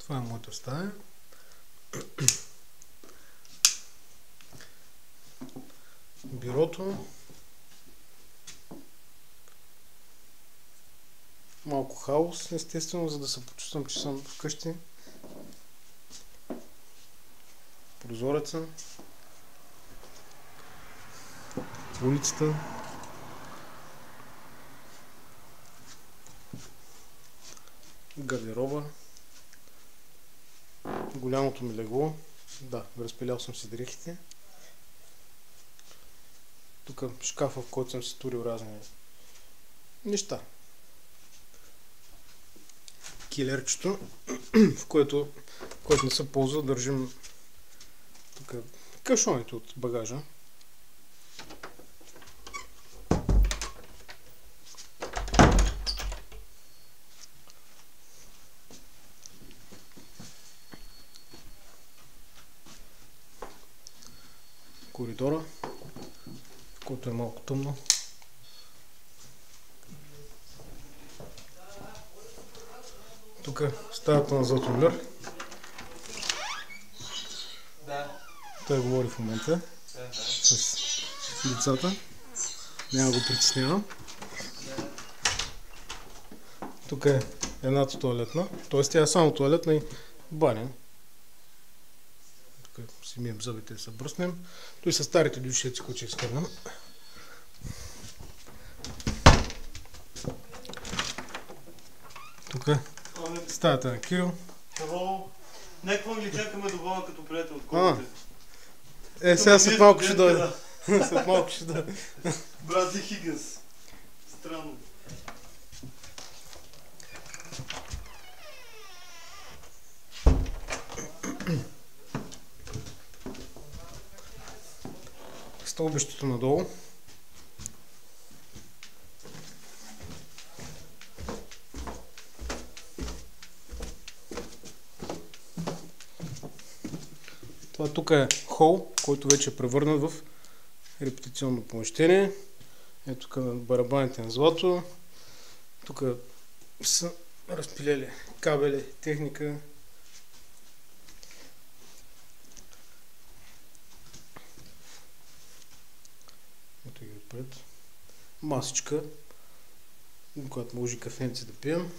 Това е моята стая. Бюрото. Малко хаос, естествено, за да се почувствам, че съм вкъщи. Прозореца. Улицата. Гардероба. Голямото ми легло. Да, разпилял съм си дрехите. Тук шкафа, в който съм си турил разни неща. Килерчето, в което не се ползва, държим тук кашоните от багажа. Коридора, в който е малко тъмно. Тук стаята на Златомир. Той говори в момента с децата. Няма го притеснявам. Тук е едната тоалетна. Т.е. тя е само тоалетна и баня. Тук си мием зъбите да се бръснем. Той са старите душици, които ще изхвърлям. Тук е стаята на Кирил. Някакво ли чакаме да бъда като приятел от колите? Сега след малко ще дойде. След малко ще дойде. Брази Хигънс. Странно. Стълбището надолу. Това тук е хол, който вече е превърнат в репетиционно помещение. Ето тук на барабаните на Злато. Тук са разпилели кабели, техника. Ето ги отпред. Масичка, когато може кафенци да пием.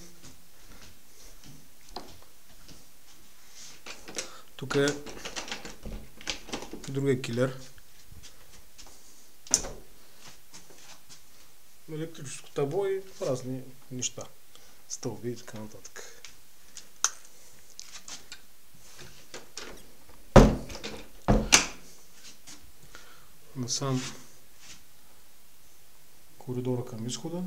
Тук е другия килер. Електрическо табло и разни неща. Стълби и така нататък. Насам коридора към изхода.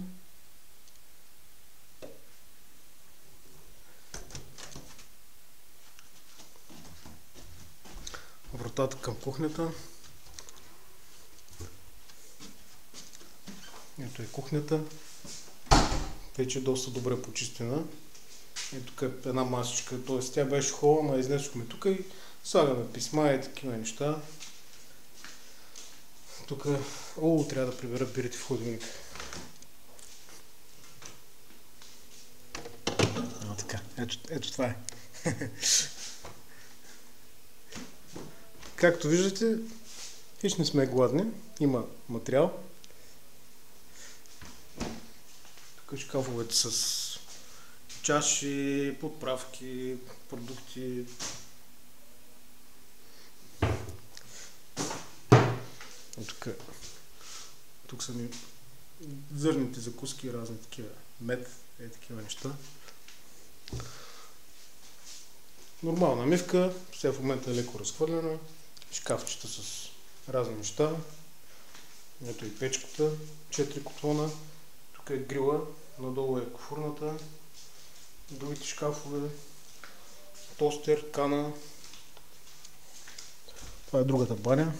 Вратата към кухнята. Ето е кухнята. Вече е доста добре почистена. Ето тук е една масичка, т.е. тя беше хола, но изнесохме тук и слагаме писма и такива неща. Тук трябва да прибера бирите в хладилника. Така, ето това е. Както виждате, хич не сме гладни. Има материал. Тук шкафовете с чаши, подправки, продукти. Тук са ми зърните закуски, разни такива мед, такива неща. Нормална мивка, сега в момента е леко разхвърлена. Шкафчета с разни неща. Ето и печката, 4 котлона. Тук е грила, надолу е кофурната. Другите шкафове, тостер, кана. Това е другата баня.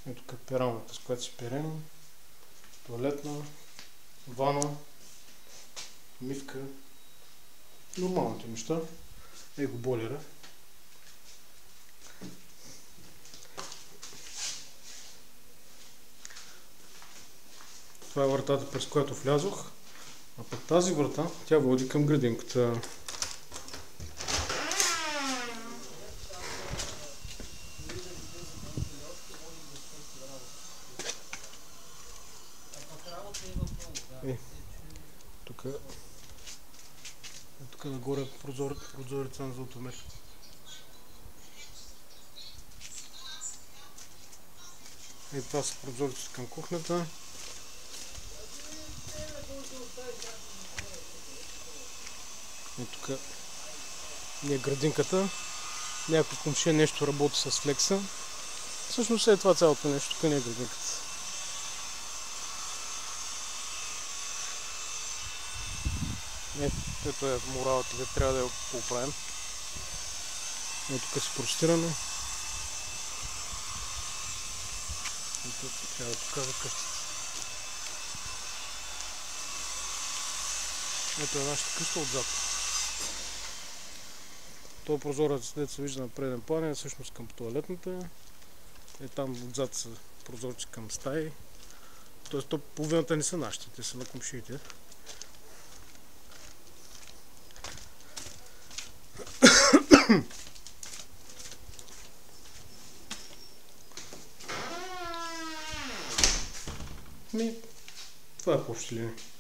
Ето тук е пералната, с която се перем. Туалетна, вана, мивка. Нормалните неща. Его бойлера. Това е вратата, през която влязох. А пък тази врата, тя води към градинката. Тук нагоре прозореца на златомер. И това са прозорците към кухнята. И тук е градинката. Някой комшия нещо работи с флекса. Всъщност е това цялото нещо. Тук не е градинката. Ето е моралът, къде трябва да я поправим. Ето тук си простираме. Ето трябва да покажа къщата. Ето е нашата къща отзад. Това прозорец, дето се вижда на преден план, е всъщност към тоалетната. И там отзад са прозорци към стаи. Тоест половината не са нашите, те са на комшиите. Това е по общи линии.